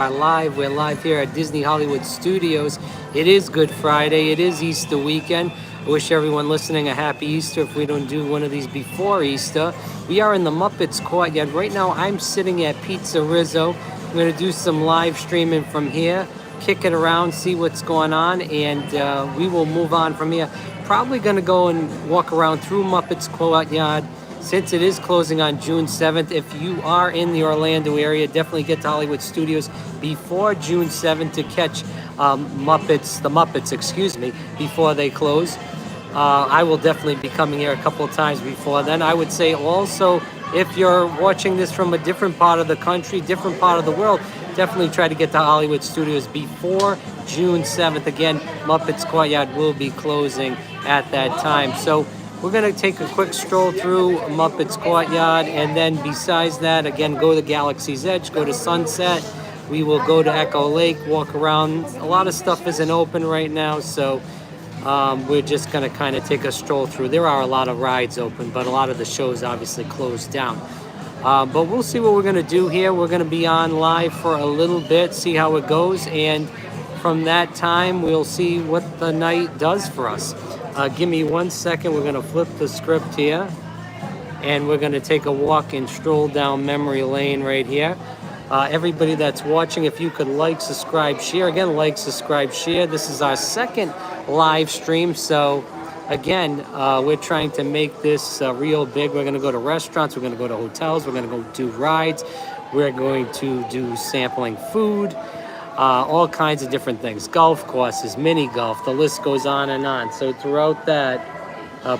are live. We're live here at Disney Hollywood Studios. It is Good Friday. It is Easter weekend. I wish everyone listening a happy Easter if we don't do one of these before Easter. We are in the Muppets Courtyard. Right now, I'm sitting at Pizza Rizzo. I'm going to do some live streaming from here, kick it around, see what's going on, and we will move on from here. Probably going to go and walk around through Muppets Courtyard since it is closing on June 7th. If you are in the Orlando area, definitely get to Hollywood Studios before June 7th to catch the Muppets, before they close. I will definitely be coming here a couple of times before then. I would say also, if you're watching this from a different part of the country, different part of the world, definitely try to get to Hollywood Studios before June 7th. Again, Muppets Courtyard will be closing at that time. So we're going to take a quick stroll through Muppets Courtyard, and then besides that, again, go to Galaxy's Edge, go to Sunset. We will go to Echo Lake, walk around. A lot of stuff isn't open right now, so we're just going to kind of take a stroll through. There are a lot of rides open, but a lot of the shows obviously closed down. But we'll see what we're going to do here. We're going to be on live for a little bit, see how it goes, and from that time, we'll see what the night does for us. Give me 1 second. We're going to flip the script here, and we're going to take a walk and stroll down memory lane right here. Everybody that's watching, if you could like, subscribe, share. Again, like, subscribe, share. This is our second live stream, so again, we're trying to make this real big. We're going to go to restaurants. We're going to go to hotels. We're going to go do rides. We're going to do sampling food. All kinds of different things, golf courses, mini golf, the list goes on and on. So throughout that,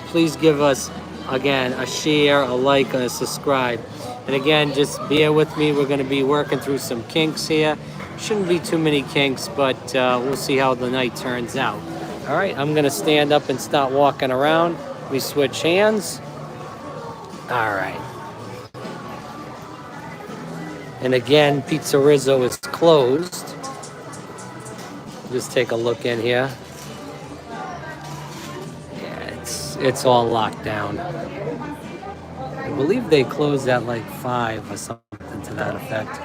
please give us, again, a share, a like, and a subscribe. And again, just bear with me. We're going to be working through some kinks here. Shouldn't be too many kinks, but we'll see how the night turns out. All right, I'm going to stand up and start walking around. We switch hands. All right. And again, Pizza Rizzo is closed. Just take a look in here. Yeah, it's all locked down. I believe they closed at like 5 or something to that effect.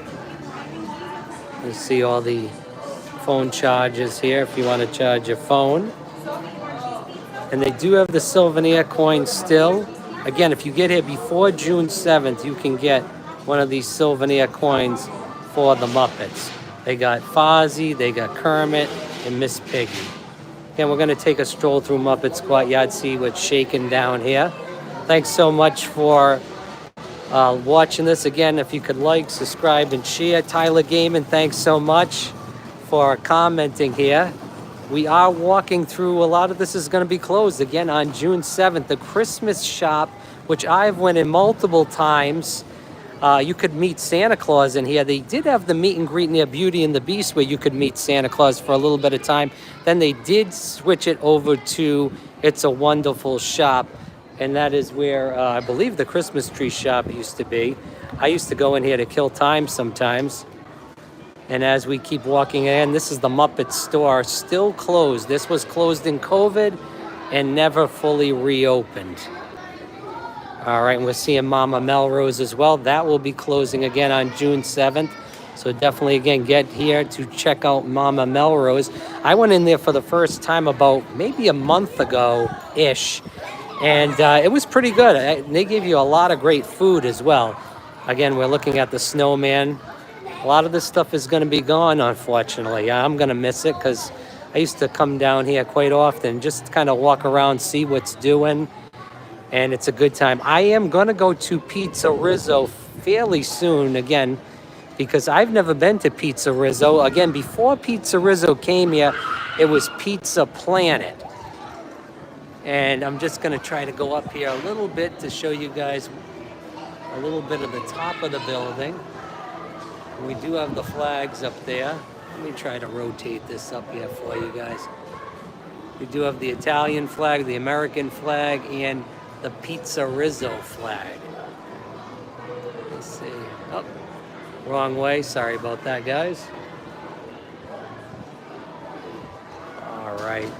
You see all the phone charges here if you want to charge your phone. And they do have the souvenir coins still. Again, if you get here before June 7th, you can get one of these souvenir coins for the Muppets. They got Fozzie, they got Kermit, and Miss Piggy. Again, we're going to take a stroll through Muppets Courtyard, see what's shaking down here. Thanks so much for watching this. Again, if you could like, subscribe, and share. Tyler Gaiman, thanks so much for commenting here. We are walking through, a lot of this is going to be closed again on June 7th. The Christmas shop, which I've went in multiple times. You could meet Santa Claus in here. They did have the meet and greet near Beauty and the Beast where you could meet Santa Claus for a little bit of time. Then they did switch it over to It's a Wonderful Shop. And that is where I believe the Christmas tree shop used to be. I used to go in here to kill time sometimes. And as we keep walking in, this is the Muppet store, still closed. This was closed in COVID and never fully reopened. All right, and we're seeing Mama Melrose as well. That will be closing again on June 7th. So definitely, again, get here to check out Mama Melrose. I went in there for the first time about maybe a month ago-ish. And it was pretty good. They give you a lot of great food as well. Again, we're looking at the snowman. A lot of this stuff is going to be gone, unfortunately. I'm going to miss it because I used to come down here quite often, just kind of walk around, see what's doing. And it's a good time. I am going to go to Pizza Rizzo fairly soon again because I've never been to Pizza Rizzo. Again, before Pizza Rizzo came here, it was Pizza Planet. And I'm just going to try to go up here a little bit to show you guys a little bit of the top of the building. We do have the flags up there. Let me try to rotate this up here for you guys. We do have the Italian flag, the American flag, and the Pizza Rizzo flag. Let's see. Oh, wrong way. Sorry about that, guys. All right.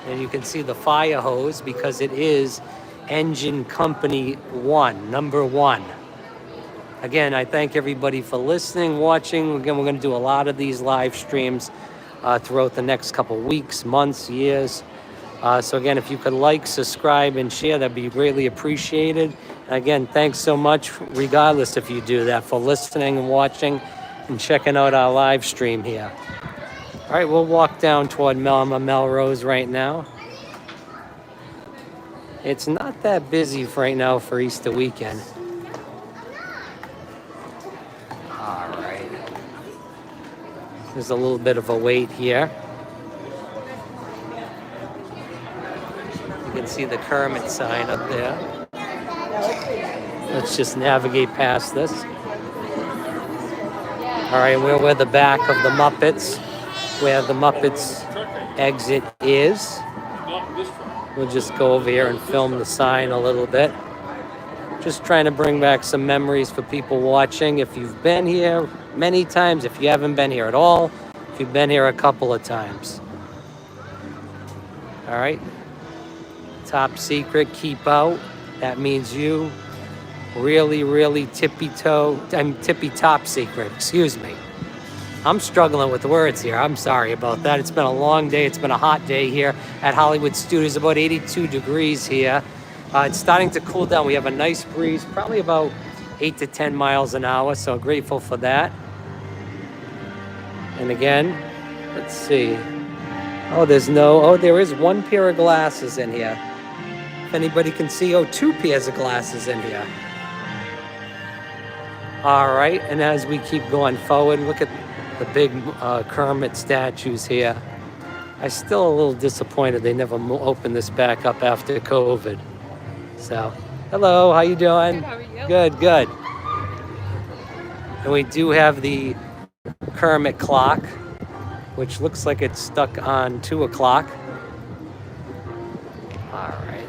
And you can see the fire hose because it is Engine Company 1, number 1. Again, I thank everybody for listening, watching. Again, we're going to do a lot of these live streams throughout the next couple weeks, months, years. So again, if you could like, subscribe, and share, that'd be greatly appreciated. And again, thanks so much, regardless if you do that, for listening and watching and checking out our live stream here. All right, we'll walk down toward Melrose right now. It's not that busy right now for Easter weekend. All right. There's a little bit of a wait here. You can see the Kermit sign up there. Let's just navigate past this. All right, we're where the back of the Muppets, where the Muppets exit is. We'll just go over here and film the sign a little bit. Just trying to bring back some memories for people watching. If you've been here many times, if you haven't been here at all, if you've been here a couple of times. All right. Top secret, keep out. That means you. Really, really tippy top secret, excuse me. I'm struggling with the words here. I'm sorry about that. It's been a long day. It's been a hot day here at Hollywood Studios, about 82 degrees here. It's starting to cool down. We have a nice breeze, probably about 8 to 10 miles an hour, so grateful for that. And again, let's see. There is one pair of glasses in here. If anybody can see, two pairs of glasses in here. All right, and as we keep going forward, look at the big Kermit statues here. I'm still a little disappointed they never opened this back up after COVID. So, hello, how you doing? Good, how are you? Good, good. And we do have the Kermit clock, which looks like it's stuck on 2 o'clock. All right.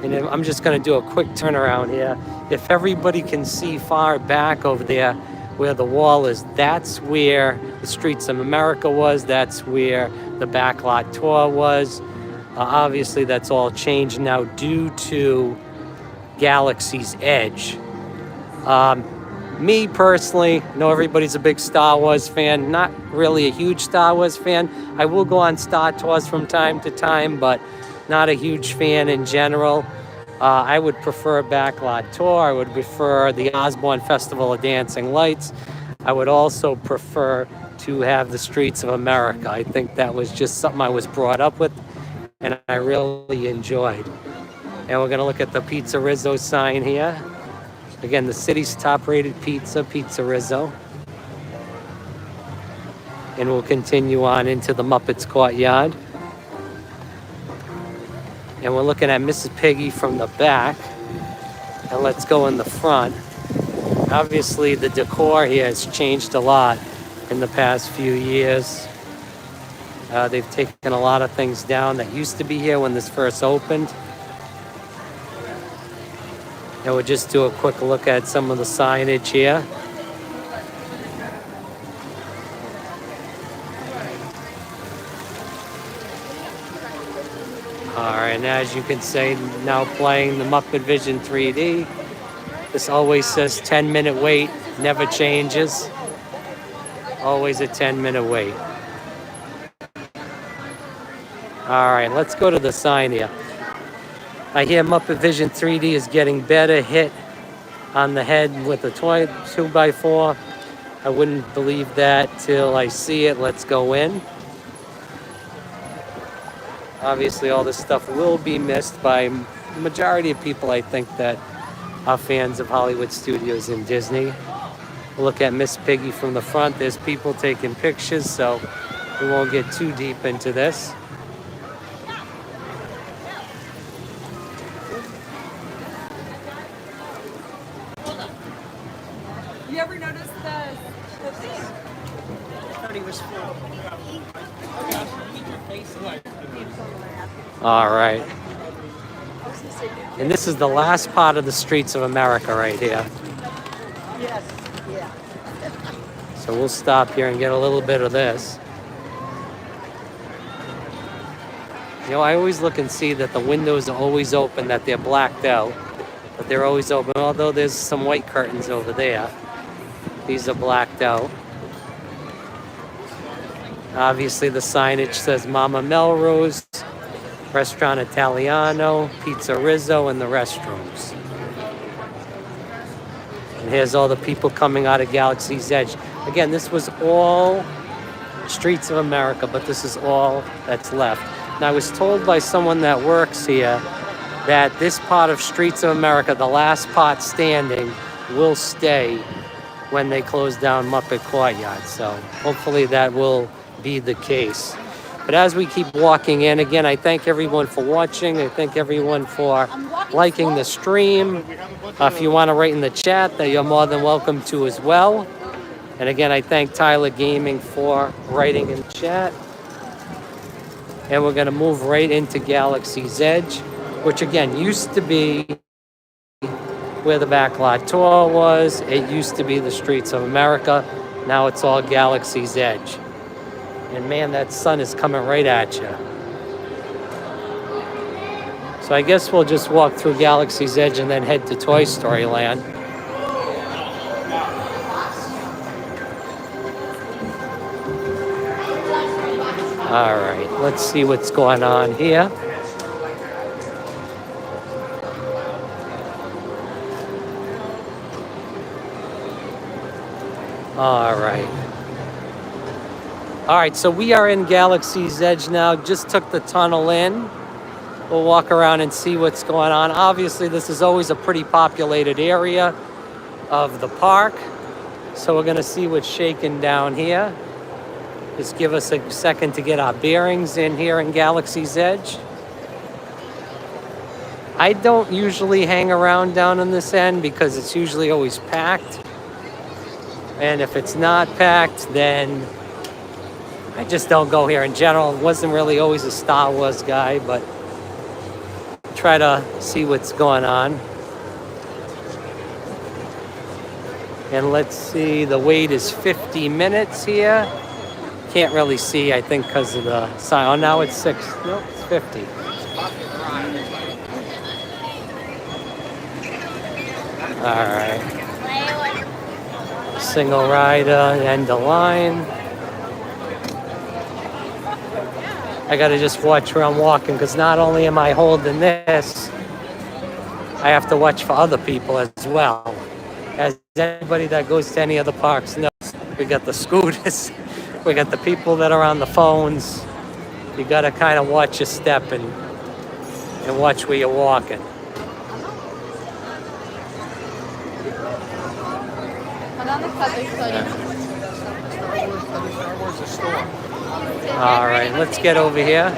And I'm just going to do a quick turnaround here. If everybody can see far back over there where the wall is, that's where the Streets of America was. That's where the backlot tour was. Obviously, that's all changed now due to Galaxy's Edge. Me personally, I know everybody's a big Star Wars fan. Not really a huge Star Wars fan. I will go on Star Tours from time to time, but not a huge fan in general. I would prefer Backlot Tour. I would prefer the Osborne Festival of Dancing Lights. I would also prefer to have the Streets of America. I think that was just something I was brought up with and I really enjoyed. And we're gonna look at the Pizza Rizzo sign here. Again, the city's top rated pizza, Pizza Rizzo. And we'll continue on into the Muppets Courtyard. And we're looking at Mrs. Piggy from the back. And let's go in the front. Obviously, the decor here has changed a lot in the past few years. They've taken a lot of things down that used to be here when this first opened. And we'll just do a quick look at some of the signage here. All right, and as you can see, now playing the Muppet Vision 3D. This always says 10-minute wait, never changes. Always a 10-minute wait. All right, let's go to the sign here. I hear Muppet Vision 3D is getting better hit on the head with a 2x4. I wouldn't believe that till I see it. Let's go in. Obviously, all this stuff will be missed by the majority of people, I think, that are fans of Hollywood Studios and Disney. We'll look at Miss Piggy from the front. There's people taking pictures, so we won't get too deep into this. You ever notice the thing? I thought he was full. All right. And this is the last part of the Streets of America right here. Yes, yeah. So we'll stop here and get a little bit of this. You know, I always look and see that the windows are always open, that they're blacked out, but they're always open. Although there's some white curtains over there, these are blacked out. Obviously, the signage says Mama Melrose, Restaurant Italiano, Pizza Rizzo, and the restrooms. And here's all the people coming out of Galaxy's Edge. Again, this was all Streets of America, but this is all that's left. And I was told by someone that works here that this part of Streets of America, the last part standing, will stay when they close down Muppet Courtyard. So hopefully that will be the case. But as we keep walking in, again, I thank everyone for watching. I thank everyone for liking the stream. If you want to write in the chat, that you're more than welcome to as well. And again, I thank Tyler Gaming for writing in the chat. And we're going to move right into Galaxy's Edge, which again used to be where the backlot tour was. It used to be the Streets of America. Now it's all Galaxy's Edge. And man, that sun is coming right at you. So I guess we'll just walk through Galaxy's Edge and then head to Toy Story Land. All right, let's see what's going on here. All right, so we are in Galaxy's Edge now. Just took the tunnel in. We'll walk around and see what's going on. Obviously, this is always a pretty populated area of the park. So we're gonna see what's shaking down here. Just give us a second to get our bearings in here in Galaxy's Edge. I don't usually hang around down on this end because it's usually always packed. And if it's not packed, then I just don't go here in general. Wasn't really always a Star Wars guy, but try to see what's going on. And let's see, the wait is 50 minutes here. Can't really see, I think, because of the sign. Oh, now it's 6. Nope, it's 50. All right. Single rider, end of line. I gotta just watch where I'm walking because not only am I holding this, I have to watch for other people as well. As anybody that goes to any of the parks knows, we got the scooters, we got the people that are on the phones. You gotta kind of watch your step and watch where you're walking. All right, let's get over here.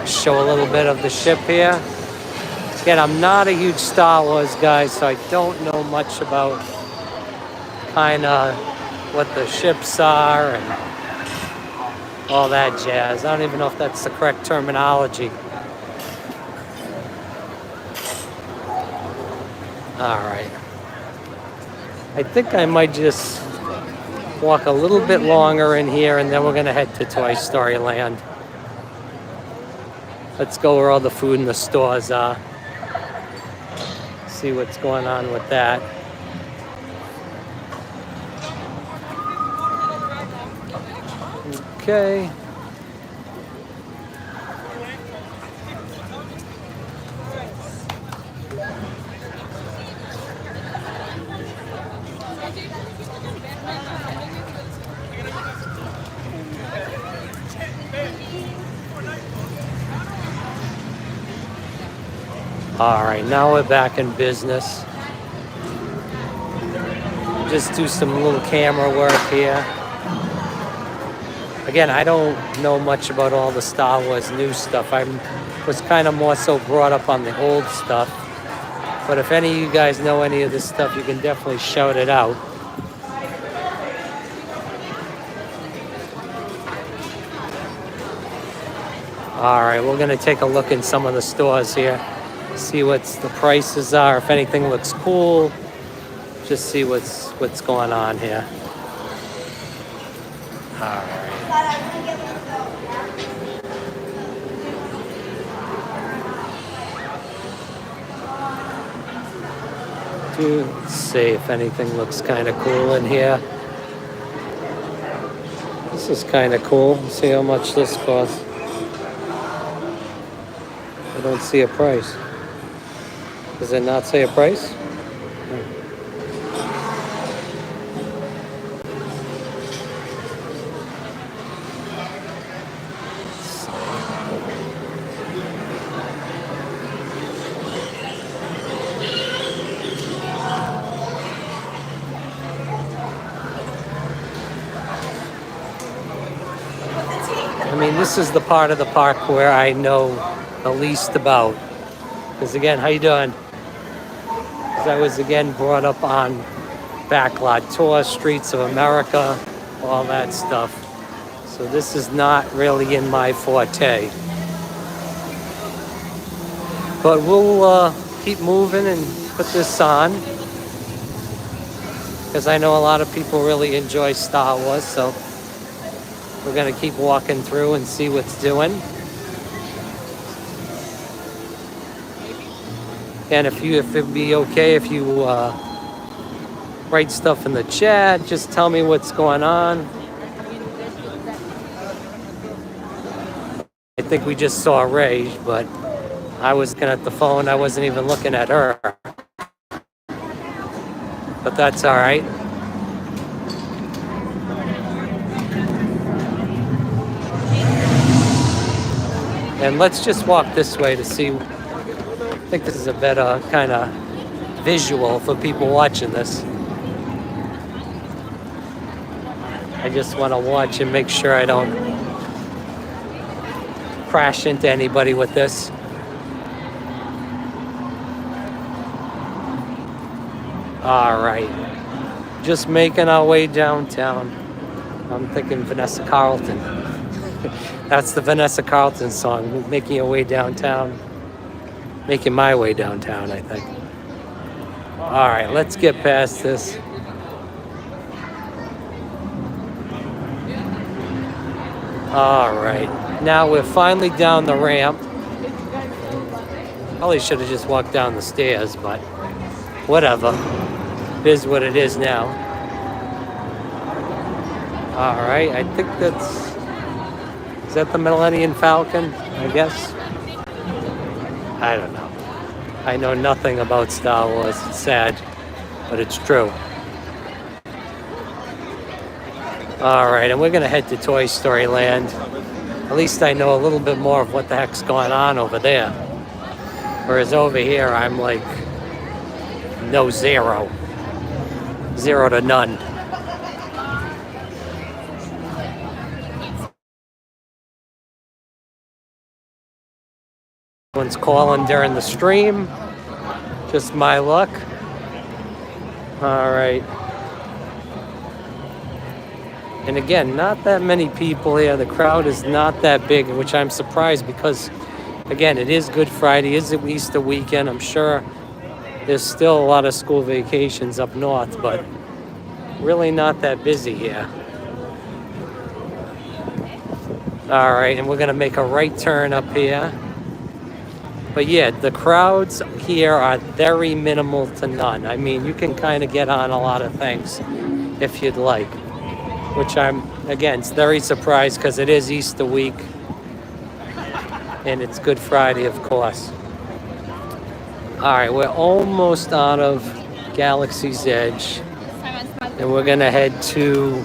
Show a little bit of the ship here. Again, I'm not a huge Star Wars guy, so I don't know much about kind of what the ships are and all that jazz. I don't even know if that's the correct terminology. All right. I think I might just walk a little bit longer in here and then we're gonna head to Toy Story Land. Let's go where all the food in the stores are. See what's going on with that. Okay. All right, now we're back in business. Just do some little camera work here. Again, I don't know much about all the Star Wars new stuff. I was kind of more so brought up on the old stuff. But if any of you guys know any of this stuff, you can definitely shout it out. All right, we're gonna take a look in some of the stores here. See what the prices are. If anything looks cool, just see what's going on here. Let's see if anything looks kind of cool in here. This is kind of cool. See how much this costs. I don't see a price. Does it not say a price? I mean, this is the part of the park where I know the least about. Because again, how you doing? Because I was again brought up on backlot tour, Streets of America, all that stuff. So this is not really in my forte. But we'll keep moving and put this on. Because I know a lot of people really enjoy Star Wars, so we're gonna keep walking through and see what's doing. And if it'd be okay if you write stuff in the chat, just tell me what's going on. I think we just saw Ray, but I was looking at the phone. I wasn't even looking at her. But that's all right. And let's just walk this way to see. I think this is a better kind of visual for people watching this. I just want to watch and make sure I don't crash into anybody with this. All right, just making our way downtown. I'm thinking Vanessa Carlton. That's the Vanessa Carlton song, Making Your Way Downtown. Making my way downtown, I think. All right, let's get past this. All right, now we're finally down the ramp. Probably should have just walked down the stairs, but whatever. It is what it is now. All right, I think is that the Millennium Falcon, I guess? I don't know. I know nothing about Star Wars. It's sad, but it's true. All right, and we're gonna head to Toy Story Land. At least I know a little bit more of what the heck's going on over there. Whereas over here, I'm like, no zero. Zero to none. One's calling during the stream. Just my luck. All right. And again, not that many people here. The crowd is not that big, which I'm surprised because, again, it is Good Friday, it is Easter weekend. I'm sure there's still a lot of school vacations up north, but really not that busy here. All right, and we're gonna make a right turn up here. But yeah, the crowds here are very minimal to none. I mean, you can kind of get on a lot of things if you'd like, which I'm, again, very surprised because it is Easter week and it's Good Friday, of course. All right, we're almost out of Galaxy's Edge and we're gonna head to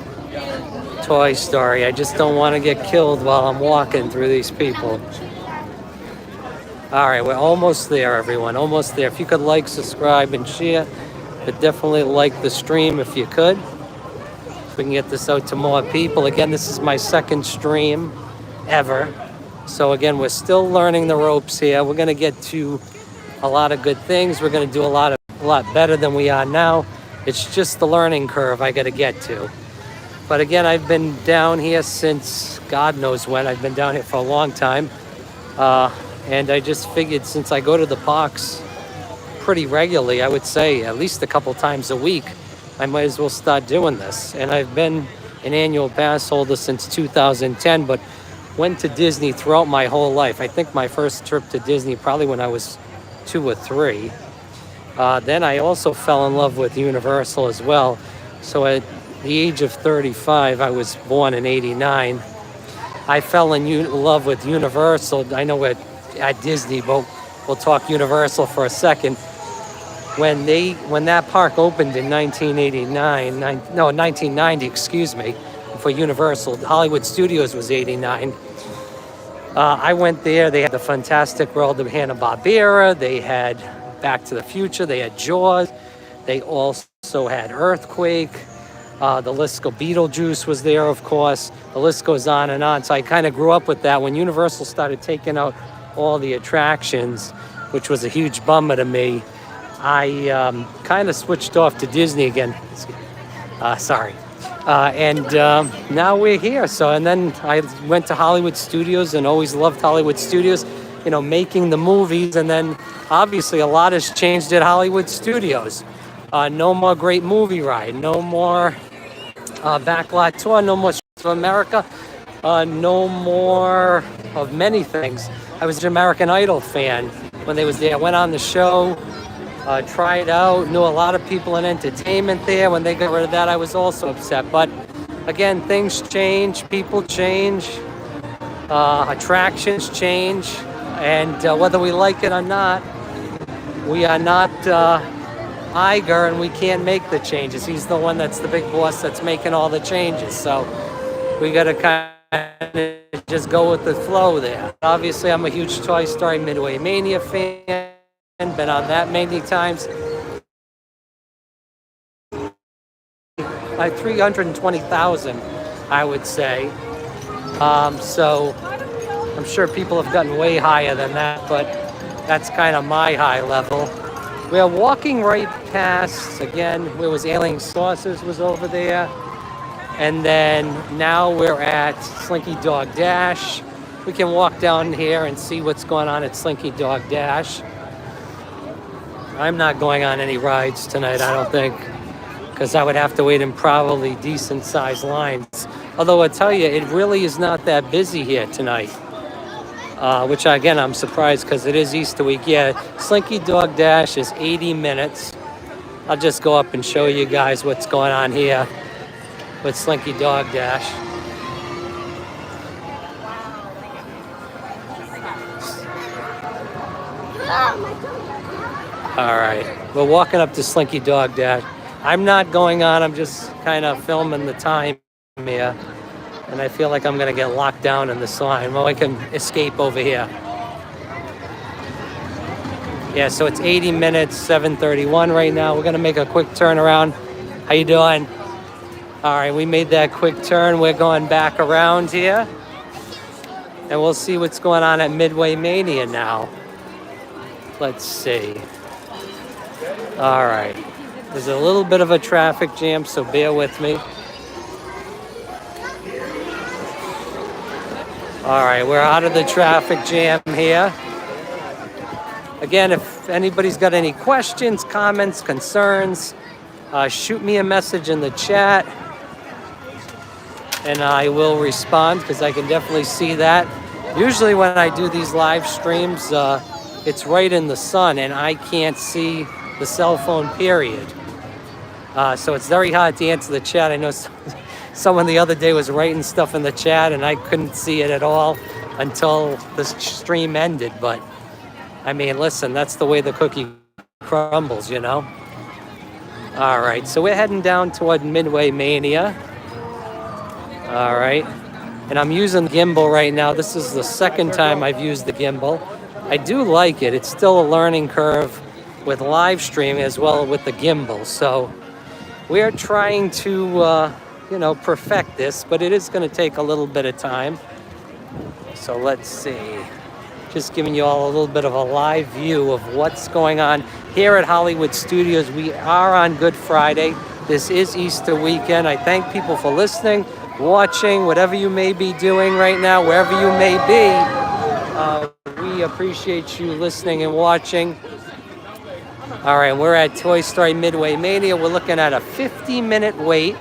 Toy Story. I just don't want to get killed while I'm walking through these people. All right, we're almost there, everyone. Almost there. If you could like, subscribe, and share, but definitely like the stream if you could. So we can get this out to more people. Again, this is my second stream ever. So again, we're still learning the ropes here. We're gonna get to a lot of good things. We're gonna do a lot better than we are now. It's just the learning curve I gotta get to. But again, I've been down here since God knows when. I've been down here for a long time. And I just figured since I go to the parks pretty regularly, I would say at least a couple times a week, I might as well start doing this. And I've been an annual pass holder since 2010, but went to Disney throughout my whole life. I think my first trip to Disney probably when I was 2 or 3. Then I also fell in love with Universal as well. So at the age of 35, I was born in '89. I fell in love with Universal. I know we're at Disney, but we'll talk Universal for a second. When that park opened in 1990, excuse me, for Universal, Hollywood Studios was '89. I went there. They had the Fantastic World of Hanna-Barbera. They had Back to the Future. They had Jaws. They also had Earthquake. The list goes. Beetlejuice was there, of course. The list goes on and on. So I kind of grew up with that. When Universal started taking out all the attractions, which was a huge bummer to me, I kind of switched off to Disney again. Now we're here. So, and then I went to Hollywood Studios and always loved Hollywood Studios, making the movies. And then obviously a lot has changed at Hollywood Studios. No more Great Movie Ride, no more Backlot Tour, no more Streets of America, no more of many things. I was an American Idol fan when they was there. I went on the show. Tried out, knew a lot of people in entertainment there. When they got rid of that, I was also upset. But again, things change, people change, attractions change, and whether we like it or not, we are not Iger, and we can't make the changes. He's the one that's the big boss that's making all the changes. So we got to kind of just go with the flow there. Obviously, I'm a huge Toy Story Midway Mania fan. Been on that many times. 320,000, I would say. So I'm sure people have gotten way higher than that, but that's kind of my high level. We're walking right past, again, where was Alien Saucers was over there. And then now we're at Slinky Dog Dash. We can walk down here and see what's going on at Slinky Dog Dash. I'm not going on any rides tonight, I don't think, because I would have to wait in probably decent-sized lines. Although I tell you, it really is not that busy here tonight, which, again, I'm surprised because it is Easter week. Yeah, Slinky Dog Dash is 80 minutes. I'll just go up and show you guys what's going on here with Slinky Dog Dash. All right, we're walking up to Slinky Dog Dash. I'm not going on, I'm just kind of filming the time here. And I feel like I'm gonna get locked down in this line. Well, I can escape over here. Yeah, so it's 80 minutes, 7:31 right now. We're gonna make a quick turnaround. How you doing? All right, we made that quick turn. We're going back around here. And we'll see what's going on at Midway Mania now. Let's see. All right, there's a little bit of a traffic jam, so bear with me. All right, we're out of the traffic jam here. Again, if anybody's got any questions, comments, concerns, shoot me a message in the chat, and I will respond because I can definitely see that. Usually when I do these live streams, it's right in the sun, and I can't see the cell phone, period. So it's very hard to answer the chat. I know someone the other day was writing stuff in the chat and I couldn't see it at all until the stream ended. But I mean, listen, that's the way the cookie crumbles, All right, so we're heading down toward Midway Mania. All right, and I'm using the gimbal right now. This is the second time I've used the gimbal. I do like it. It's still a learning curve with live streaming as well with the gimbal. So we're trying to, perfect this, but it is going to take a little bit of time. So let's see. Just giving you all a little bit of a live view of what's going on here at Hollywood Studios. We are on Good Friday. This is Easter weekend. I thank people for listening, watching, whatever you may be doing right now, wherever you may be. We appreciate you listening and watching. All right, we're at Toy Story Midway Mania. We're looking at a 50-minute wait.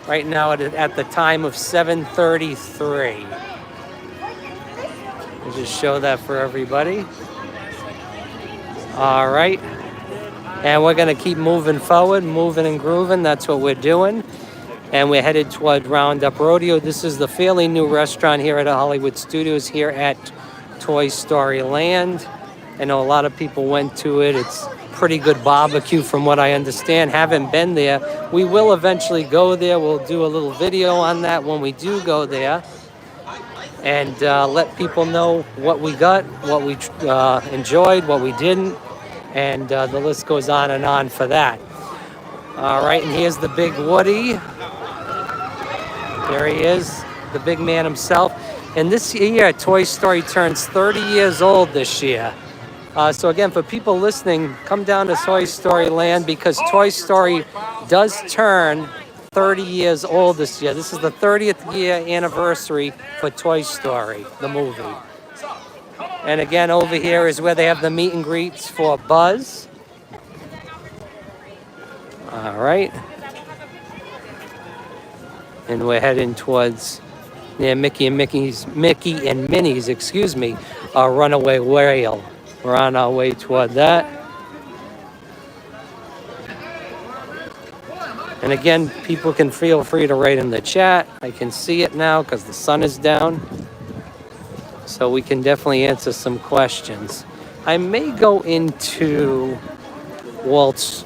Right now at the time of 7:33. I'll just show that for everybody. All right. And we're going to keep moving forward, moving and grooving. That's what we're doing. And we're headed toward Roundup Rodeo. This is the fairly new restaurant here at the Hollywood Studios here at Toy Story Land. I know a lot of people went to it. It's pretty good barbecue from what I understand. Haven't been there. We will eventually go there. We'll do a little video on that when we do go there. And let people know what we got, what we enjoyed, what we didn't. And the list goes on and on for that. All right, and here's the big Woody. There he is, the big man himself. And this year, Toy Story turns 30 years old this year. So again, for people listening, come down to Toy Story Land because Toy Story does turn 30 years old this year. This is the 30th year anniversary for Toy Story, the movie. And again, over here is where they have the meet and greets for Buzz. All right. And we're heading towards Mickey and Minnie's, Runaway Rail. We're on our way toward that. And again, people can feel free to write in the chat. I can see it now because the sun is down. So we can definitely answer some questions. I may go into Walt's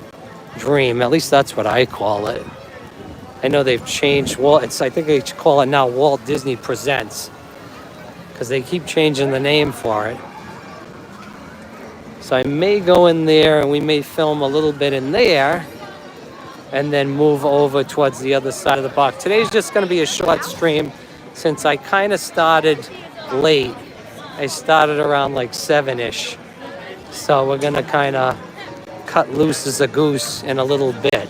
Dream. At least that's what I call it. I know they've changed I think they call it now Walt Disney Presents because they keep changing the name for it. So I may go in there and we may film a little bit in there and then move over towards the other side of the park. Today's just going to be a short stream since I kind of started late. I started around like 7-ish. So we're going to kind of cut loose as a goose in a little bit.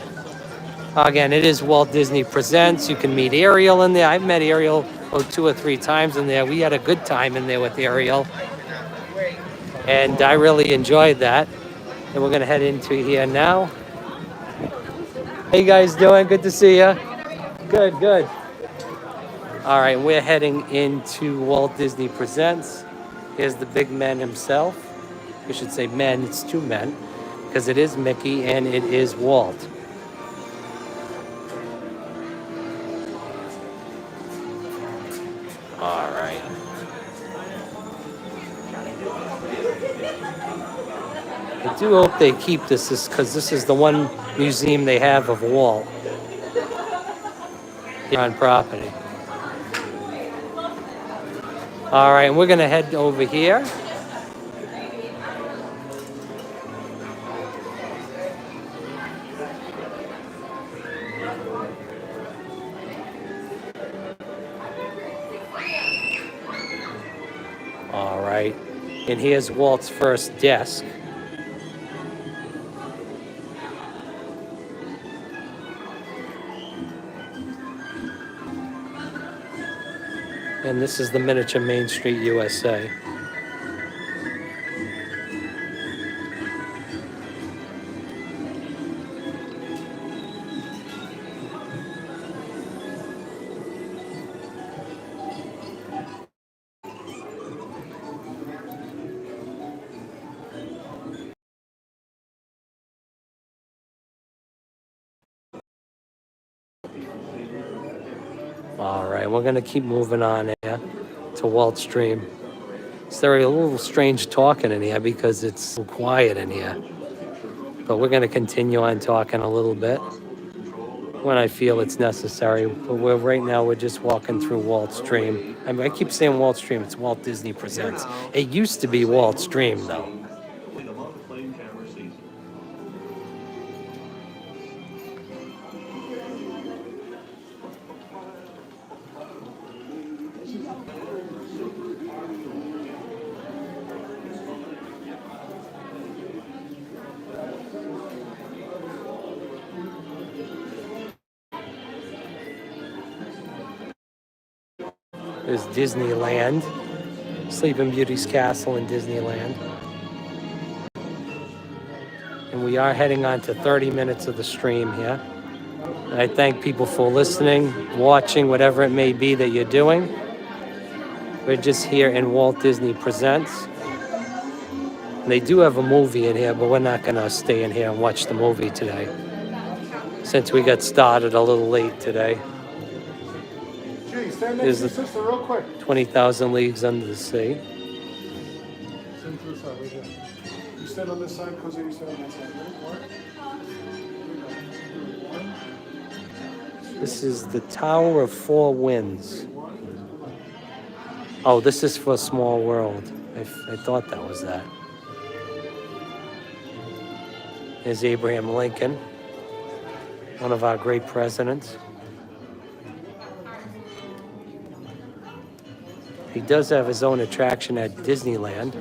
Again, it is Walt Disney Presents. You can meet Ariel in there. I've met Ariel 2 or 3 times in there. We had a good time in there with Ariel. And I really enjoyed that. And we're going to head into here now. How you guys doing? Good to see you. Good, good. All right, we're heading into Walt Disney Presents. Here's the big man himself. I should say men, it's 2 men. Because it is Mickey and it is Walt. All right. I do hope they keep this because this is the one museum they have of Walt here on property. All right, and we're going to head over here. All right, and here's Walt's first desk. And this is the miniature Main Street USA. All right, we're going to keep moving on here to Walt's Dream. It's very a little strange talking in here because it's so quiet in here. But we're going to continue on talking a little bit when I feel it's necessary. But right now we're just walking through Walt's Dream. I keep saying Walt's Dream. It's Walt Disney Presents. It used to be Walt's Dream, though. There's Disneyland, Sleeping Beauty's Castle in Disneyland. And we are heading on to 30 minutes of the stream here. I thank people for listening, watching, whatever it may be that you're doing. We're just here in Walt Disney Presents. They do have a movie in here, but we're not going to stay in here and watch the movie today, since we got started a little late today. Gee, stand next Here's to the- your sister real quick. 20,000 Leagues Under the Sea. Stand to the side, right there. You stand on this side, Jose, you stand on that side. Ready? One. This is the Tower of Four Winds. Oh, this is for Small World. I thought that was that. There's Abraham Lincoln, one of our great presidents. He does have his own attraction at Disneyland.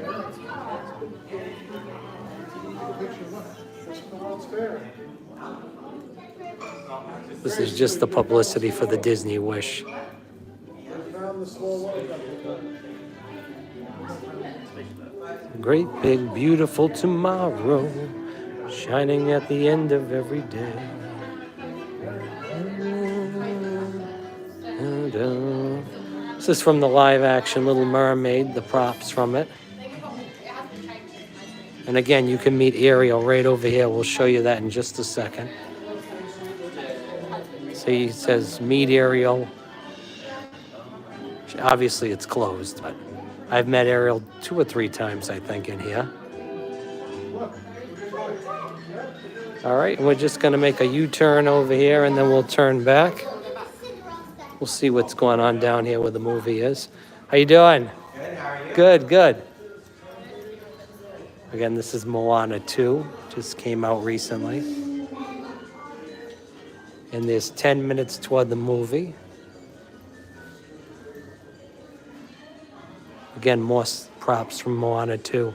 This is just the publicity for the Disney Wish. Great big beautiful tomorrow, shining at the end of every day. This is from the live action Little Mermaid, the props from it. And again, you can meet Ariel right over here. We'll show you that in just a second. See, it says meet Ariel. Obviously it's closed, but I've met Ariel 2 or 3 times, I think, in here. All right, and we're just gonna make a U-turn over here and then we'll turn back. We'll see what's going on down here where the movie is. How you doing? Good, how are you? Good, good. Again, this is Moana 2, just came out recently. And there's 10 minutes toward the movie. Again, more props from Moana 2.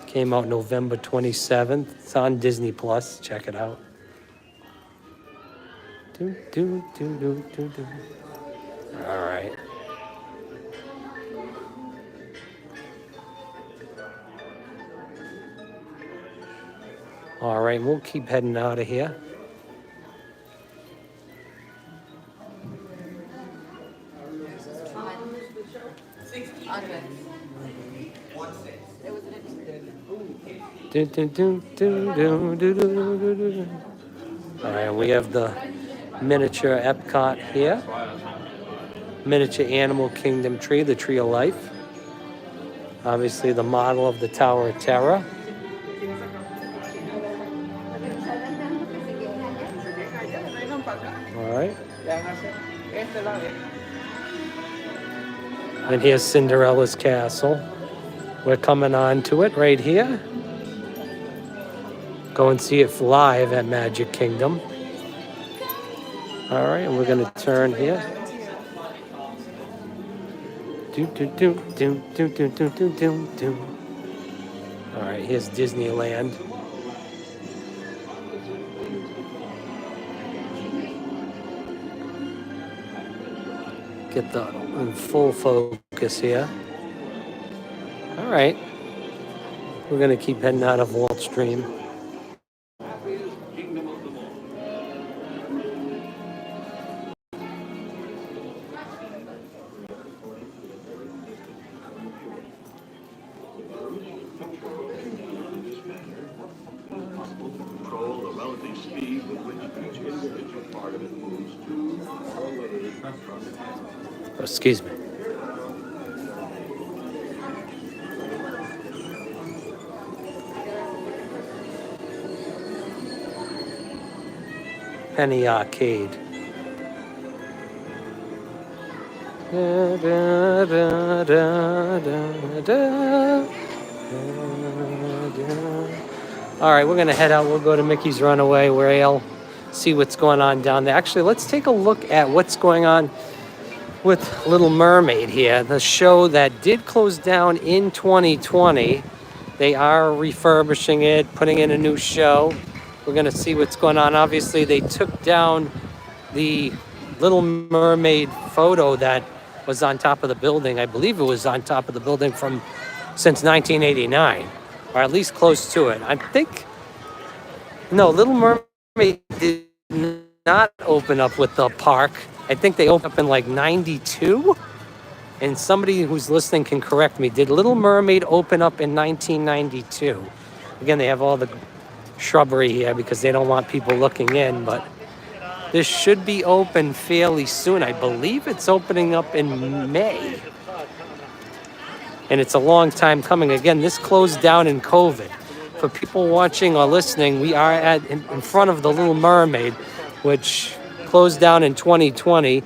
Came out November 27th. It's on Disney Plus. Check it out. Do, do, do, do, do, do. All right. All right, we'll keep heading out of here. Do, do, do, do, do, do, do, do, do. All right, we have the miniature Epcot here. Miniature Animal Kingdom tree, the Tree of Life. Obviously the model of the Tower of Terror. All right. And here's Cinderella's castle. We're coming on to it right here. Go and see it live at Magic Kingdom. All right, and we're gonna turn here. Do do do do do do do do do do. All right, here's Disneyland. Get the in full focus here. All right, we're gonna keep heading out of Walt Stream. Control the relative speed with which each individual part of it moves to or away from its Oh, excuse me. Penny Arcade. Da, da, da, da, da, da, da. All right, we're gonna head out. We'll go to Mickey's Runaway where I'll see what's going on down there. Actually, let's take a look at what's going on with Little Mermaid here, the show that did close down in 2020. They are refurbishing it, putting in a new show. We're gonna see what's going on. Obviously, they took down the Little Mermaid photo that was on top of the building. I believe it was on top of the building since 1989, or at least close to it. I think, no, Little Mermaid did not open up with the park. I think they opened up in like 92. And somebody who's listening can correct me. Did Little Mermaid open up in 1992? Again, they have all the shrubbery here because they don't want people looking in, but this should be open fairly soon. I believe it's opening up in May. And it's a long time coming. Again, this closed down in COVID. For people watching or listening, we are in front of the Little Mermaid, which closed down in 2020.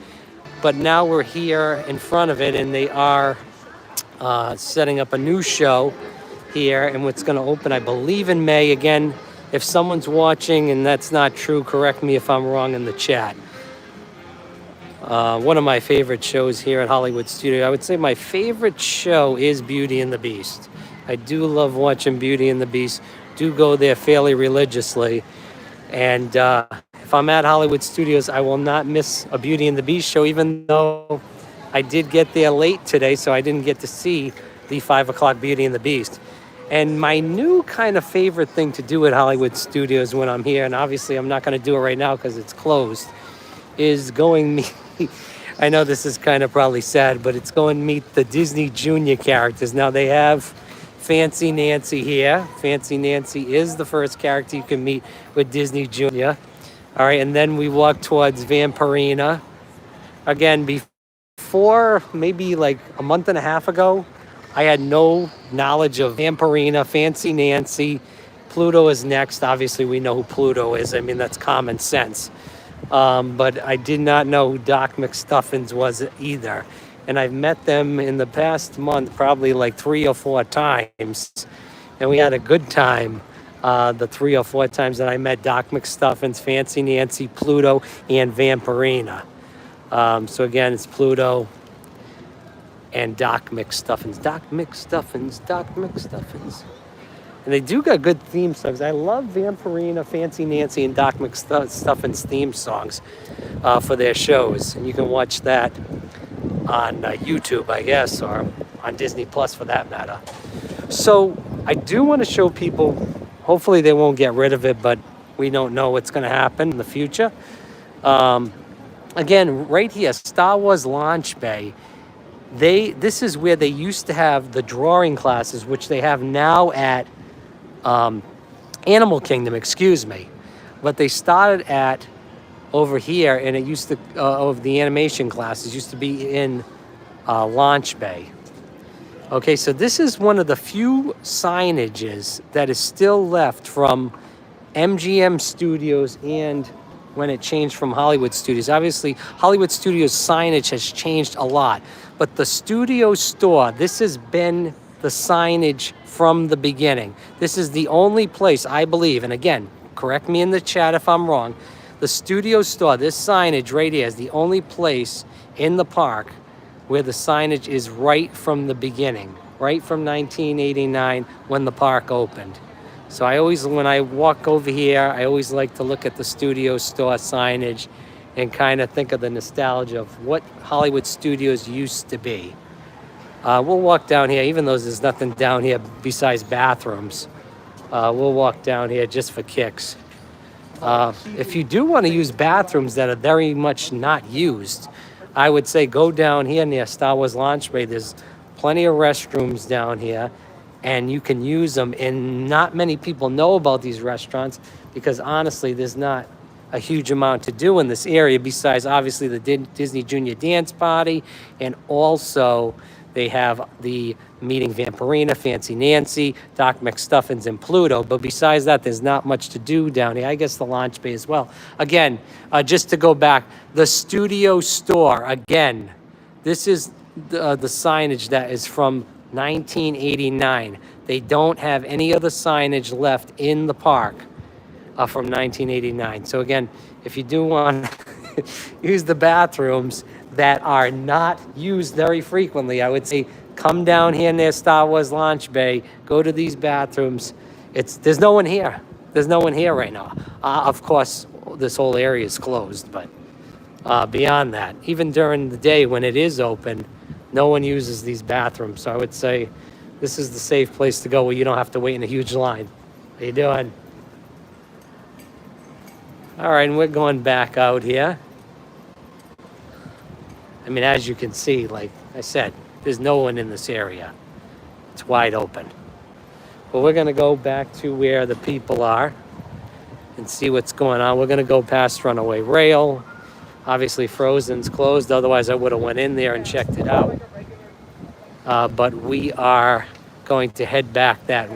But now we're here in front of it, and they are setting up a new show here, and it's going to open, I believe, in May. Again, if someone's watching and that's not true, correct me if I'm wrong in the chat. One of my favorite shows here at Hollywood Studio, I would say my favorite show is Beauty and the Beast. I do love watching Beauty and the Beast. Do go there fairly religiously. And if I'm at Hollywood Studios, I will not miss a Beauty and the Beast show, even though I did get there late today, so I didn't get to see the 5 o'clock Beauty and the Beast. And my new kind of favorite thing to do at Hollywood Studios when I'm here, and obviously I'm not going to do it right now because it's closed, is going meet, I know this is kind of probably sad, but it's going to meet the Disney Junior characters. Now they have Fancy Nancy here. Fancy Nancy is the first character you can meet with Disney Junior. All right, and then we walk towards Vampirina. Again, before maybe like a month and a half ago, I had no knowledge of Vampirina, Fancy Nancy. Pluto is next. Obviously, we know who Pluto is. I mean, that's common sense. But I did not know who Doc McStuffins was either. And I've met them in the past month probably like 3 or 4 times. And we had a good time the 3 or 4 times that I met Doc McStuffins, Fancy Nancy, Pluto, and Vampirina. So again, it's Pluto and Doc McStuffins. Doc McStuffins, Doc McStuffins. And they do got good theme songs. I love Vampirina, Fancy Nancy, and Doc McStuffins theme songs for their shows. And you can watch that on YouTube, I guess, or on Disney Plus for that matter. So I do want to show people, hopefully they won't get rid of it, but we don't know what's going to happen in the future. Again, right here, Star Wars Launch Bay. This is where they used to have the drawing classes, which they have now at Animal Kingdom, excuse me. But they started at over here, and it used to, of the animation classes, used to be in Launch Bay. Okay, so this is one of the few signages that is still left from MGM Studios and when it changed from Hollywood Studios. Obviously, Hollywood Studios signage has changed a lot, but the studio store, this has been the signage from the beginning. This is the only place, I believe, and again, correct me in the chat if I'm wrong, the studio store, this signage right here is the only place in the park where the signage is right from the beginning, right from 1989 when the park opened. So I always, when I walk over here, I always like to look at the studio store signage and kind of think of the nostalgia of what Hollywood Studios used to be. We'll walk down here, even though there's nothing down here besides bathrooms. We'll walk down here just for kicks. If you do want to use bathrooms that are very much not used, I would say go down here near Star Wars Launch Bay. There's plenty of restrooms down here, and you can use them. And not many people know about these restaurants because honestly, there's not a huge amount to do in this area besides obviously the Disney Junior Dance Party, and also they have the meeting Vampirina, Fancy Nancy, Doc McStuffins, and Pluto. But besides that, there's not much to do down here. I guess the Launch Bay as well. Again, just to go back, the studio store, again, this is the signage that is from 1989. They don't have any other signage left in the park from 1989. So again, if you do want to use the bathrooms that are not used very frequently, I would say come down here near Star Wars Launch Bay, go to these bathrooms. There's no one here. There's no one here right now. Of course, this whole area is closed, but beyond that, even during the day when it is open, no one uses these bathrooms. So I would say this is the safe place to go where you don't have to wait in a huge line. How you doing? All right, and we're going back out here. I mean, as you can see, like I said, there's no one in this area. It's wide open. But we're going to go back to where the people are and see what's going on. We're going to go past Runaway Rail. Obviously, Frozen's closed. Otherwise, I would have went in there and checked it out. But we are going to head back that way.